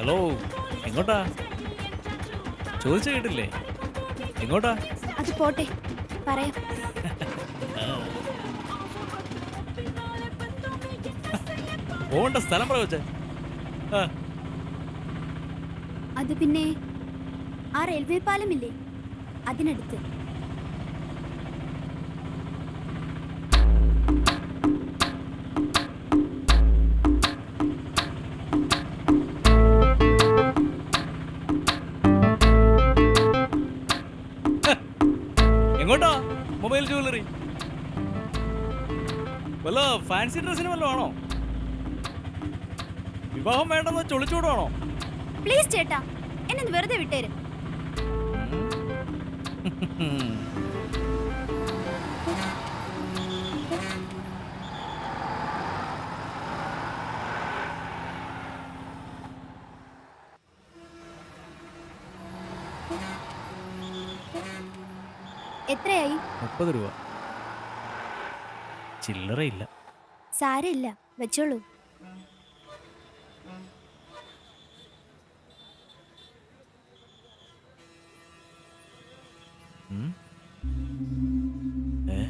Hello, എങ്ങോട്ടാ? ചോദിച്ചു കേട്ടില്ലേ? എങ്ങോട്ടാ? അത് പോട്ടെ, പറയാം. പോകേണ്ട സ്ഥലം പറ കൊച്ചേ. അത് പിന്നെ ആ റെയിൽവേ പാലമില്ലേ, അതിനടുത്ത്. എങ്ങോട്ടാ? മൊബൈൽ ജ്വല്ലറി വല്ല ഫാൻസി ഡ്രസ്സിന് വല്ലതും ആണോ? വിവാഹം വേണ്ടെന്ന് ചൊളിച്ചോടാണോ? പ്ലീസ് ചേട്ടാ, എന്നെ വെറുതെ വിട്ടേര്. എത്രയായി? 30 രൂപ. ചില്ലറയില്ല. സാരമില്ല, വെച്ചോളൂ. ഏ?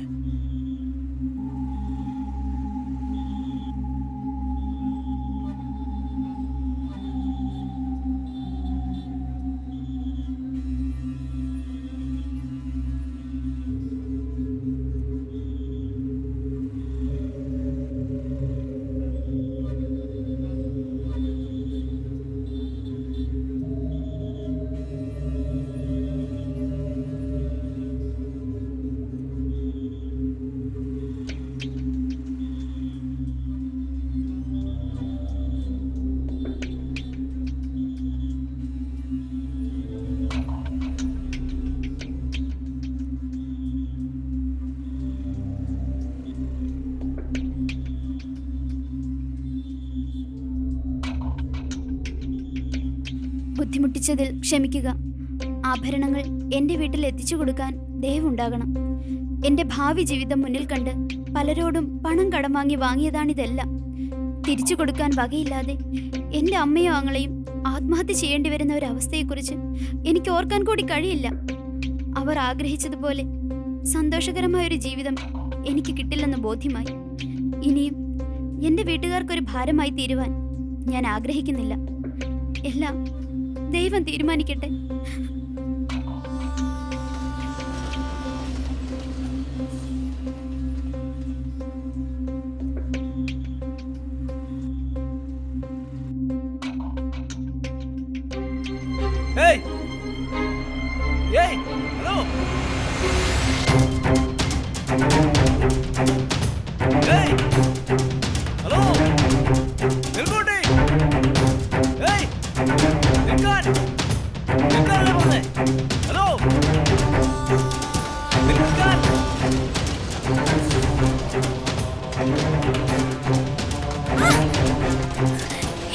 ബുദ്ധിമുട്ടിച്ചതിൽ ക്ഷമിക്കുക. ആഭരണങ്ങൾ എന്റെ വീട്ടിൽ എത്തിച്ചു കൊടുക്കാൻ ദയവുണ്ടാകണം. എന്റെ ഭാവി ജീവിതം മുന്നിൽ കണ്ട് പലരോടും പണം കടം വാങ്ങിയതാണിതെല്ലാം. തിരിച്ചു കൊടുക്കാൻ വകയില്ലാതെ എന്റെ അമ്മയോ ആങ്ങളെയും ആത്മഹത്യ ചെയ്യേണ്ടി വരുന്ന ഒരവസ്ഥയെക്കുറിച്ച് എനിക്ക് ഓർക്കാൻ കൂടി കഴിയില്ല. അവർ ആഗ്രഹിച്ചതുപോലെ സന്തോഷകരമായ ഒരു ജീവിതം എനിക്ക് കിട്ടില്ലെന്ന് ബോധ്യമായി. ഇനിയും എന്റെ വീട്ടുകാർക്കൊരു ഭാരമായി തീരുവാൻ ഞാൻ ആഗ്രഹിക്കുന്നില്ല. എല്ലാം ദൈവം തീരുമാനിക്കട്ടെ. ഏയ്! ഏയ്! ഹലോ! ഏയ്! ഹലോ! നിൽക്കോട്ടെ! ഏയ്! നിൽക്കാൻ! നിൽക്കാനല്ലേ പറഞ്ഞേ? ഹലോ! നിൽക്കാൻ!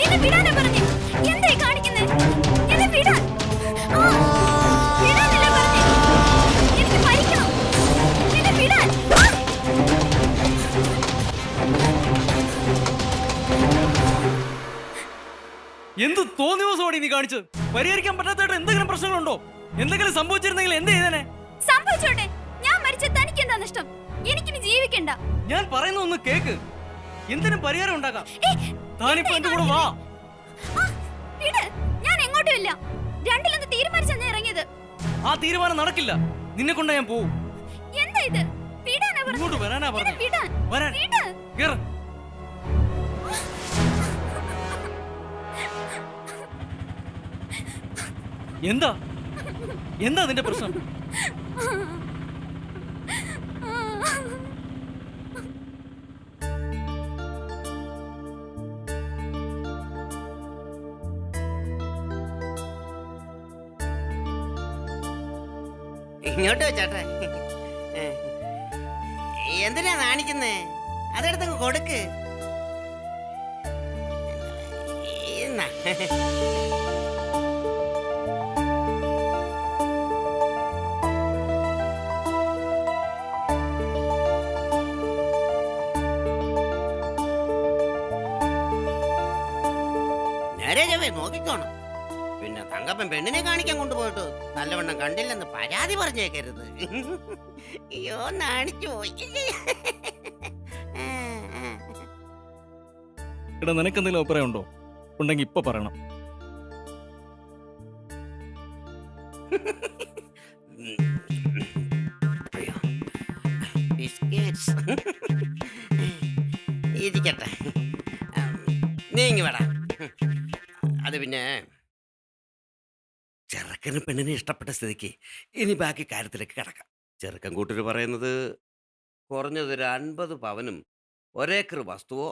എന്നെ വിടാനാ പറഞ്ഞേ. എന്തായി കാണിക്കുന്നേ? എന്നെ വിടാൻ. വിടാനല്ലേ പറഞ്ഞേ. എനിക്ക് മരിക്കണം. എന്നെ വിടാൻ. എന്ത് തോന്നിയോടി നീ കാണിച്ചത്? പരിഹരിക്കാൻ പറ്റാത്ത എന്തെങ്കിലും പ്രശ്നങ്ങളുണ്ടോ? എന്തെങ്കിലും സംഭവിച്ചിരുന്നെങ്കിൽ എന്ത് ചെയ്തേനെ? സംഭവിച്ചോട്ടെ. ഞാൻ മരിച്ച തനിക്ക് എന്താ നഷ്ടം? എനിക്കിനി ജീവിക്കണ്ട. ഞാൻ പറയുന്ന ഒന്ന് കേക്ക്. എന്തിനും പരിഹാരം ഉണ്ടാക്കാം. താനിപ്പോ എന്റെ കൂടെ വാ. വിട്. ഞാൻ എങ്ങോട്ടും ഇല്ല. രണ്ടിലൊന്ന് തീരുമാനിച്ചാ ഞാൻ ഇറങ്ങിയത്. ആ തീരുമാനം നടക്കില്ല. നിന്നെ കൊണ്ട് ഞാൻ പോവും. എന്താ ഇത്? വിടാനാ പറഞ്ഞത്. ഇങ്ങോട്ട് വരാനാ പറഞ്ഞത്. വിടാൻ. വരാൻ. വിട്. കേറ്. എന്താ എന്താ നിന്റെ പ്രശ്നം? ഇങ്ങോട്ട് വെച്ചാട്ടെ. എന്തിനാ നാണിക്കുന്നേ? അതെടുത്തങ്ങ് കൊടുക്ക്. നേരെ ചവേ നോക്കിക്കോണം. പിന്നെ തങ്കപ്പൻ പെണ്ണിനെ കാണിക്കാൻ കൊണ്ടുപോയിട്ട് നല്ലവണ്ണം കണ്ടില്ലെന്ന് പരാതി പറഞ്ഞേക്കരുത്. അയ്യോ നാണിച്ചു പോയി. എടാ നിനക്ക് എന്തെങ്കിലും അഭിപ്രായം ഉണ്ടോ? ഉണ്ടെങ്കിൽ ഇപ്പൊ പറയണം. അയ്യോ, ബിസ്ക്കറ്റ്സ്. ഇരിക്കട്ടെ, നീങ്ങി വേടാ. അത് പിന്നെ ചെറുക്കന് പെണ്ണിനെ ഇഷ്ടപ്പെട്ട സ്ഥിതിക്ക് ഇനി ബാക്കി കാര്യത്തിലേക്ക് കിടക്കാം. ചെറുക്കൻ കൂട്ടർ പറയുന്നത് കുറഞ്ഞതൊരു 50 പവനും ഒരേക്കർ വസ്തുവോ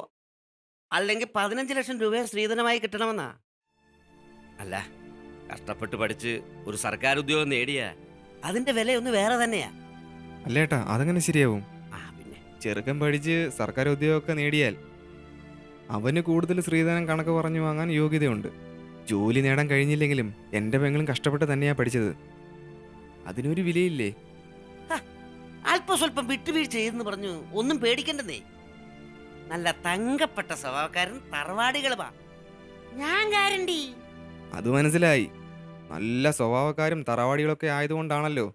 അല്ലെങ്കിൽ 15 ലക്ഷം രൂപയോ സ്ത്രീധനമായി കിട്ടണമെന്നാ. അല്ല, കഷ്ടപ്പെട്ട് പഠിച്ച് ഒരു സർക്കാർ ഉദ്യോഗം നേടിയ അതിന്റെ വിലയൊന്ന് വേറെ തന്നെയാ. അല്ലേട്ടാ, അതങ്ങനെ ശരിയാവും? പിന്നെ ചെറുക്കൻ പഠിച്ച് സർക്കാർ ഉദ്യോഗമൊക്കെ നേടിയാൽ അവന് കൂടുതൽ സ്ത്രീധനം കണക്ക് പറഞ്ഞു വാങ്ങാൻ യോഗ്യതയുണ്ട്. ജോലി നേടാൻ കഴിഞ്ഞില്ലെങ്കിലും എൻ്റെ പെങ്ങളും കഷ്ടപ്പെട്ട് തന്നെയാ പഠിച്ചത്. അതിനൊരു വിലയില്ലേ? അല്പം സ്വല്പം വിട്ടുവീഴ്ച ചെയ്തെന്ന് പറഞ്ഞു ഒന്നും പേടിക്കണ്ടെന്നേ. നല്ല തങ്കപ്പെട്ട സ്വഭാവക്കാരൻ തറവാടികളുമാ, ഞാൻ ഗ്യാരണ്ടി. അത് മനസ്സിലായി. നല്ല സ്വഭാവക്കാരും തറവാടികളൊക്കെ ആയതുകൊണ്ടാണല്ലോ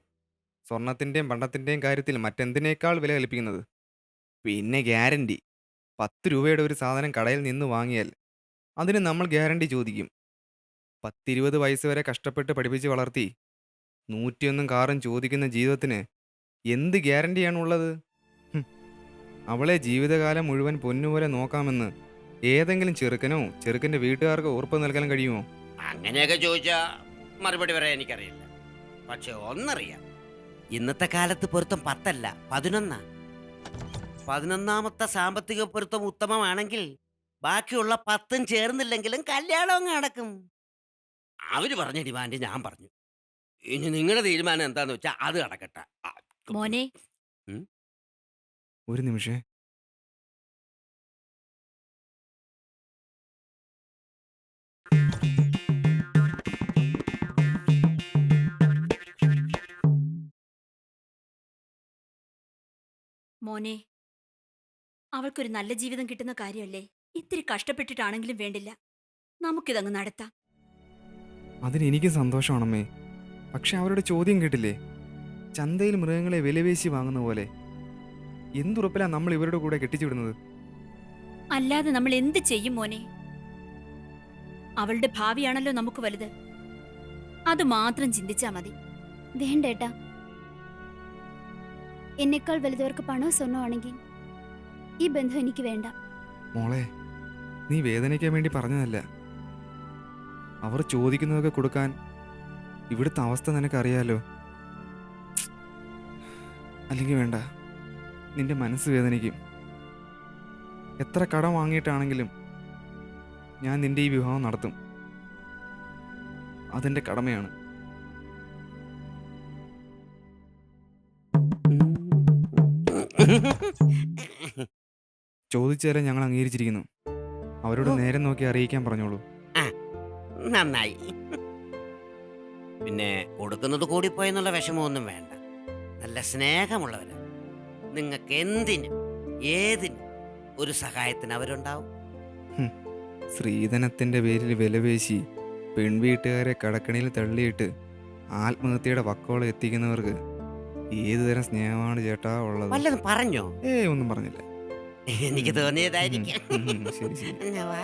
സ്വർണത്തിൻ്റെയും പണ്ടത്തിൻ്റെയും കാര്യത്തിൽ മറ്റെന്തിനേക്കാൾ വില കൽപ്പിക്കുന്നത്. പിന്നെ ഗ്യാരണ്ടി 10 രൂപയുടെ ഒരു സാധനം കടയിൽ നിന്ന് വാങ്ങിയാൽ അതിന് നമ്മൾ ഗ്യാരണ്ടി ചോദിക്കും. 10-20 വയസ്സ് വരെ കഷ്ടപ്പെട്ട് പഠിപ്പിച്ച് വളർത്തി 101 കാറും ചോദിക്കുന്ന ജീവിതത്തിന് എന്ത് ഗ്യാരണ്ടിയാണുള്ളത്? അവളെ ജീവിതകാലം മുഴുവൻ പൊന്നുപോലെ നോക്കാമെന്ന് ഏതെങ്കിലും ചെറുക്കനോ ചെറുക്കൻ്റെ വീട്ടുകാർക്കോ ഉറപ്പ് നൽകാൻ കഴിയുമോ? അങ്ങനെയൊക്കെ ചോദിച്ചാ മറുപടി പറയാൻ എനിക്കറിയില്ല. പക്ഷെ ഒന്നറിയാം, ഇന്നത്തെ കാലത്ത് പൊരുത്തം 10 അല്ല 11. 11ാമത്തെ സാമ്പത്തിക പൊരുത്തം ഉത്തമമാണെങ്കിൽ ബാക്കിയുള്ള 10 ചേർന്നില്ലെങ്കിലും കല്യാണം അങ്ങ് നടക്കും. അവര് പറഞ്ഞ ഡിമാൻഡ് ഞാൻ പറഞ്ഞു. ഇനി നിങ്ങളുടെ തീരുമാനം എന്താന്ന് വെച്ചാൽ അത് നടക്കട്ടെ. മോനെ, ഒരു നിമിഷേ. മോനെ, അവൾക്കൊരു നല്ല ജീവിതം കിട്ടുന്ന കാര്യമല്ലേ? ഇത്തിരി കഷ്ടപ്പെട്ടിട്ടാണെങ്കിലും വേണ്ടില്ല, നമുക്കിതങ്ങ് നടത്താം. അതിന് എനിക്ക് സന്തോഷമാണമ്മേ. പക്ഷെ അവരുടെ ചോദ്യം കേട്ടില്ലേ? ചന്തയിൽ മൃഗങ്ങളെ വിലപേശി വാങ്ങുന്ന പോലെ. എന്തുറപ്പിലാ നമ്മൾ ഇവരുടെ കൂടെ കെട്ടിച്ചുവിടുന്നത്? അല്ലാതെ നമ്മൾ എന്ത് ചെയ്യും മോനെ? അവളുടെ ഭാവിയാണല്ലോ നമുക്ക് വലുത്. അത് മാത്രം ചിന്തിച്ചാ മതി. വേണ്ടേട്ടാ, എന്നെക്കാൾ വലുതവർക്ക് പണവും സ്വർണ്ണമാണെങ്കിൽ ഈ ബന്ധം എനിക്ക് വേണ്ട. മോളെ, നീ വേദനിക്കാൻ വേണ്ടി പറഞ്ഞതല്ല. അവർ ചോദിക്കുന്നതൊക്കെ കൊടുക്കാൻ ഇവിടുത്തെ അവസ്ഥ നിനക്കറിയാലോ. അല്ലെങ്കിൽ വേണ്ട, നിന്റെ മനസ്സ് വേദനിക്കും. എത്ര കടം വാങ്ങിയിട്ടാണെങ്കിലും ഞാൻ നിന്റെ ഈ വിവാഹം നടത്തും. അതെൻ്റെ കടമയാണ്. ചോദിച്ചാലും ഞങ്ങൾ അംഗീകരിച്ചിരിക്കുന്നു. അവരോട് നേരം നോക്കി അറിയിക്കാൻ പറഞ്ഞോളൂ. നന്നായി. പിന്നെ കൊടുക്കുന്നത് കൂടിപ്പോയെന്നുള്ള വിഷമമൊന്നും വേണ്ട. നല്ല സ്നേഹമുള്ളവര്. നിങ്ങൾക്ക് എന്തിനും ഏതിനും ഒരു സഹായത്തിന് അവരുണ്ടാവും. സ്ത്രീധനത്തിൻ്റെ പേരിൽ വിലപേശി പെൺവീട്ടുകാരെ കടക്കണിയിൽ തള്ളിയിട്ട് ആത്മഹത്യയുടെ വക്കോളം എത്തിക്കുന്നവർക്ക് ഏതുതരം സ്നേഹമാണ് ചേട്ടാ ഉള്ളത്? വല്ലതും പറഞ്ഞോ? ഒന്നും പറഞ്ഞില്ല. എനിക്ക് തോന്നിയതായിരിക്കും. ശരി ശരി. എന്നാ വാ.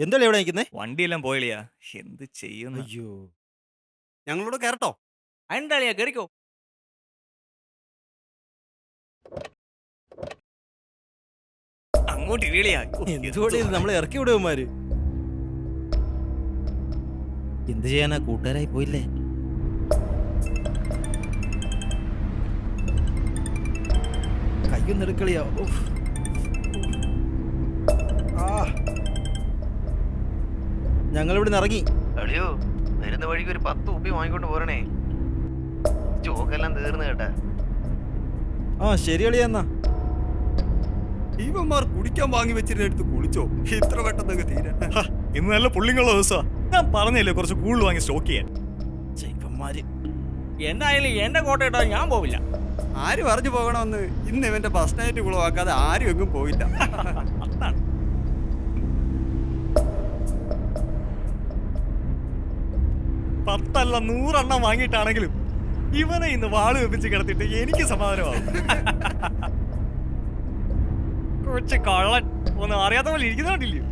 എന്തല്ലേ ഇവിടെ നിൽക്കുന്നേ? വണ്ടിയെല്ലാം പോയിളിയാ, എന്ത് ചെയ്യുന്നു? അയ്യോ, ഞങ്ങളോട് കയറട്ടോ? അതെന്താളിയാ കയറിക്കോ. അങ്ങോട്ട് ഇരിളിയാ. എന്തുകൂടെ നമ്മളെ ഇറക്കി വിടുവന്മാര്. എന്ത് ചെയ്യാനാ, കൂട്ടുകാരായി പോയില്ലേ? കയ്യൊന്നും എടുക്കളിയാ. ഞങ്ങളിവിടെ നിന്ന് ഇറങ്ങി. അളിയോ, വരുന്ന വഴിക്ക് ഒരു 10 ഉപ്പി വാങ്ങിക്കൊണ്ട് പോരണേ. ചോക്കെല്ലാം തീർന്നു കേട്ടാ. ആ ശരി അളിയാ. എന്നാ ഇവന്മാർ കുടിക്കാൻ വാങ്ങി വെച്ചിരുന്നെടുത്ത് കുളിച്ചോ? ഇത്ര പെട്ടെന്നൊക്കെ തീരാ. ഇന്ന് നല്ല പുള്ളിങ്ങളുള്ള ദിവസമാ. ഞാൻ പറഞ്ഞില്ലേ കുറച്ച് കൂടുതൽ വാങ്ങി സ്റ്റോക്ക് ചെയ്യാൻ. ഇവന്മാര് എന്തായാലും എന്റെ കോട്ട ഇട്ടാ ഞാൻ പോവില്ല. ആര് പറഞ്ഞു പോകണമെന്ന്? ഇന്ന് ഇവന്റെ ബസ് നൈറ്റ് കുളവാക്കാതെ ആരും എങ്ങും പോയില്ല. അതാണ് 10 അല്ല 100 എണ്ണം വാങ്ങിയിട്ടാണെങ്കിലും ഇവനെ ഇന്ന് വാള് വെപ്പിച്ച് കിടത്തിട്ട് എനിക്ക് സമാധാനമാവും. കൊച്ചു കള്ളൻ, ഒന്നും അറിയാത്ത പോലെ ഇരിക്കുന്നുണ്ടില്ലയോ?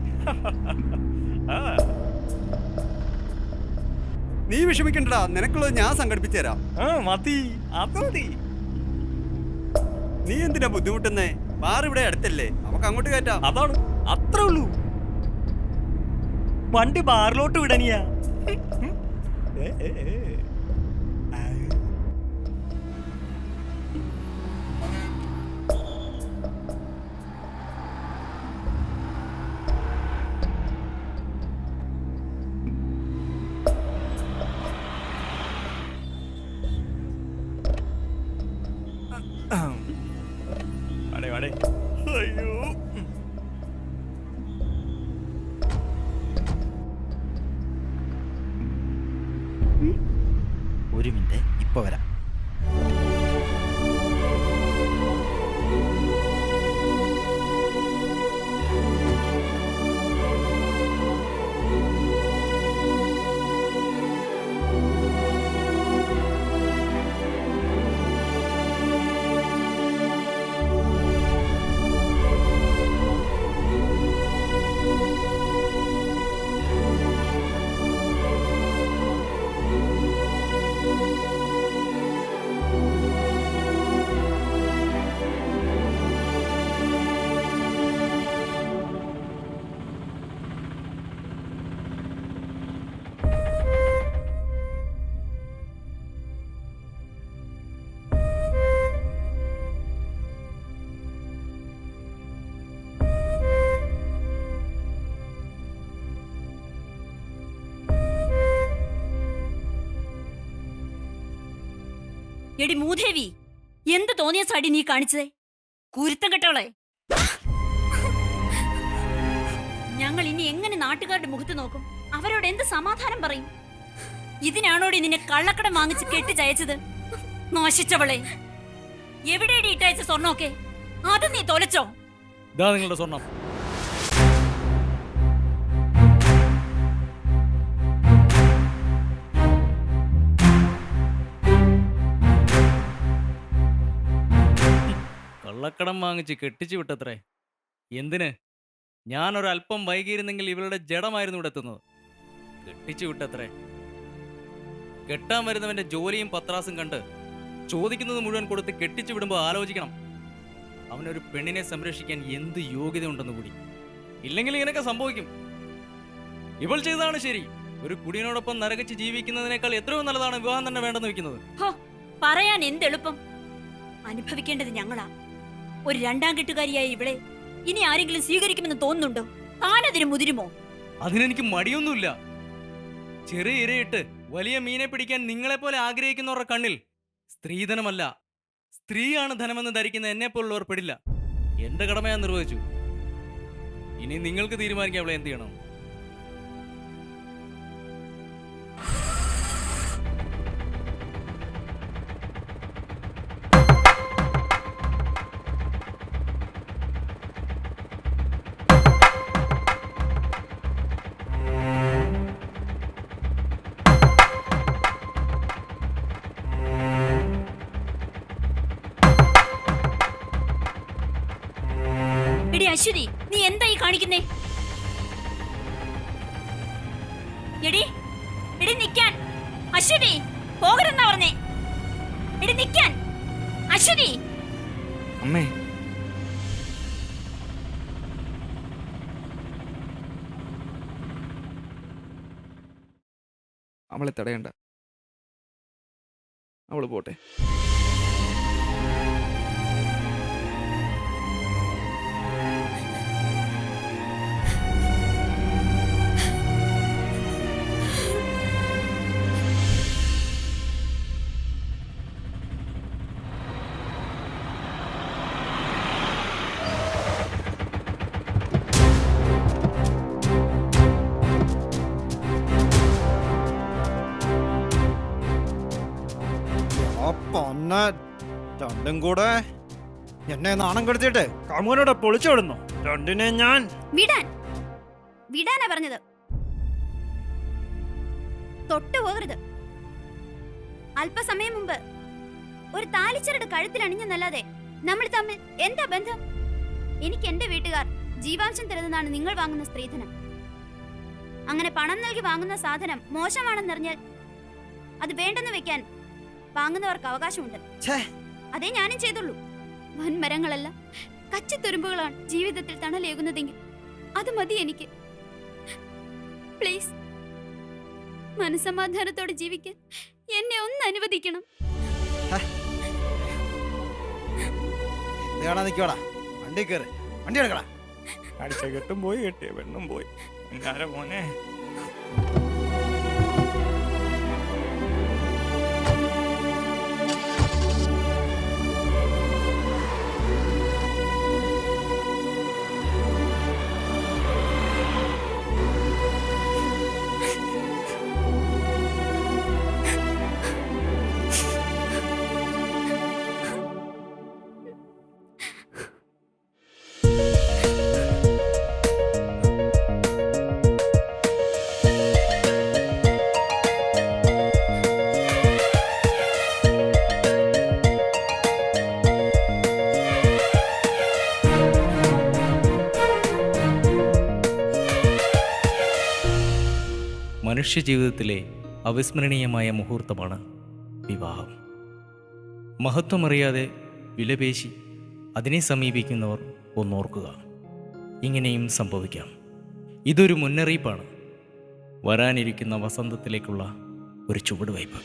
നീ വിഷമിക്കണ്ടടാ, നിനക്കുള്ളത് ഞാൻ സംഘടിപ്പിച്ചു തരാം. മതി, അത് മതി. നീ എന്തിനാ ബുദ്ധിമുട്ടുന്നേ? ബാർ ഇവിടെ അടുത്തല്ലേ, നമുക്ക് അങ്ങോട്ട് കയറ്റാം. അതാണ്, അത്രേ ഉള്ളൂ. വണ്ടി ബാറിലോട്ട് വിടണിയാ. വാടേ വാടേ. അയ്യോ, ഒരു മിനിറ്റ്, ഇപ്പൊ വരാം. എടി മൂദേവി, എന്ത് തോന്നിയ സടി നീ കാണിച്ചതേ? കുരുത്തം കെട്ടോളെ. ഞങ്ങൾ ഇനി എങ്ങനെ നാട്ടുകാരുടെ മുഖത്ത് നോക്കും? അവരോട് എന്ത് സമാധാനം പറയും? ഇതിനാണോടി നിന്നെ കള്ളക്കടം വാങ്ങിച്ച് കെട്ടിച്ചയച്ചത്? മോശിച്ചവളെ, എവിടെയടി ഇട്ടയച്ച സ്വർണ്ണമൊക്കെ? അത് നീ തൊലച്ചോ? ഇതാ നിങ്ങളുടെ സ്വർണം. കള്ളക്കടം വാങ്ങിച്ച് കെട്ടിച്ചു വിട്ടത്രേ. എന്തിന്? ഞാനൊരല്പം വൈകിയിരുന്നെങ്കിൽ ഇവളുടെ ജഡമായിരുന്നു ഇവിടെ എത്തുന്നത്. കെട്ടിച്ചു വിട്ടത്രേ. കെട്ടാൻ വരുന്നവന്റെ ജോലിയും പത്രാസും കണ്ട് ചോദിക്കുന്നത് മുഴുവൻ കൊടുത്ത് കെട്ടിച്ചു വിടുമ്പോൾ ആലോചിക്കണം അവനൊരു പെണ്ണിനെ സംരക്ഷിക്കാൻ എന്ത് യോഗ്യത ഉണ്ടെന്ന് കൂടി. ഇല്ലെങ്കിൽ ഇങ്ങനെയൊക്കെ സംഭവിക്കും. ഇവൾ ചെയ്തതാണ് ശരി. ഒരു കുടിയനോടൊപ്പം നരകിച്ച് ജീവിക്കുന്നതിനേക്കാൾ എത്രയോ നല്ലതാണ് വിവാഹം തന്നെ വേണ്ടെന്ന് വെക്കുന്നത്. ഹോ, പറയാൻ എന്തെളുപ്പം. അനുഭവിക്കേണ്ടത് ഞങ്ങളാ. ഒരു രണ്ടാം കെട്ടുകാരിയായ ഇവിടെ ഇനി ആരെങ്കിലും സ്വീകരിക്കുമെന്ന് തോന്നുന്നുണ്ടോ? താനതിന് മുതിരുമോ? അതിനെനിക്ക് മടിയൊന്നുമില്ല. ചെറിയ ഇരയിട്ട് വലിയ മീനെ പിടിക്കാൻ നിങ്ങളെപ്പോലെ ആഗ്രഹിക്കുന്നവരുടെ കണ്ണിൽ സ്ത്രീധനമല്ല, സ്ത്രീയാണ് ധനമെന്ന് ധരിക്കുന്ന എന്നെപ്പോലുള്ളവർ പെടില്ല. എന്റെ കടമ ഞാൻ നിർവഹിച്ചു. ഇനി നിങ്ങൾക്ക് തീരുമാനിക്കാം അവളെ എന്ത് ചെയ്യണം. എടി അശ്വതി, നീ എന്തായി കാണിക്കുന്നേ? എടി നിക്കാൻ. അശ്വതി, അമ്മേ, അവളെ തടയണ്ട. അവള് പോട്ടെ. രണ്ടും കൂടെ എന്നെ നാണം കെടുത്തിട്ട് കാമുകനോടെ പൊളിച്ചോടുന്നു. രണ്ടിനെ ഞാൻ വിടാനാ പറഞ്ഞത്. തൊട്ടു പോകരുത്. അല്പസമയം മുമ്പ് ഒരു താലിച്ചരട് കഴുത്തിൽ അണിഞ്ഞെന്നല്ലാതെ നമ്മൾ തമ്മിൽ എന്താ ബന്ധം? എനിക്ക് എന്റെ വീട്ടുകാർ ജീവാംശം തരുന്നതാണ് നിങ്ങൾ വാങ്ങുന്ന സ്ത്രീധനം. അങ്ങനെ പണം നൽകി വാങ്ങുന്ന സാധനം മോശമാണെന്നറിഞ്ഞാൽ അത് വേണ്ടെന്ന് വെക്കാൻ വാങ്ങുന്നവർക്ക് അവകാശമുണ്ട്. അതേ ഞാനും ചെയ്തുള്ളൂ. വൻമരങ്ങളല്ല കച്ചിത്തുരുമ്പുകളാണ് ജീവിതത്തിൽ തണലേകുന്നതെങ്കിൽ അത് മതി എനിക്ക്. പ്ലീസ്, മനസമാധാനത്തോടെ ജീവിക്കാൻ എന്നെ ഒന്ന് അനുവദിക്കണം. നിക്കോടാ, വണ്ടി കയറി, വണ്ടി എടുക്കടാ. അടിച്ച കെട്ടും പോയി, കെട്ടിയ പെണ്ണും പോയി. മോനെ മനുഷ്യജീവിതത്തിലെ അവിസ്മരണീയമായ മുഹൂർത്തമാണ് വിവാഹം. മഹത്വമറിയാതെ വിലപേശി അതിനെ സമീപിക്കുന്നവർ ഒന്നോർക്കുക, ഇങ്ങനെയും സംഭവിക്കാം. ഇതൊരു മുന്നറിയിപ്പാണ്, വരാനിരിക്കുന്ന വസന്തത്തിലേക്കുള്ള ഒരു ചുവടുവയ്പ്.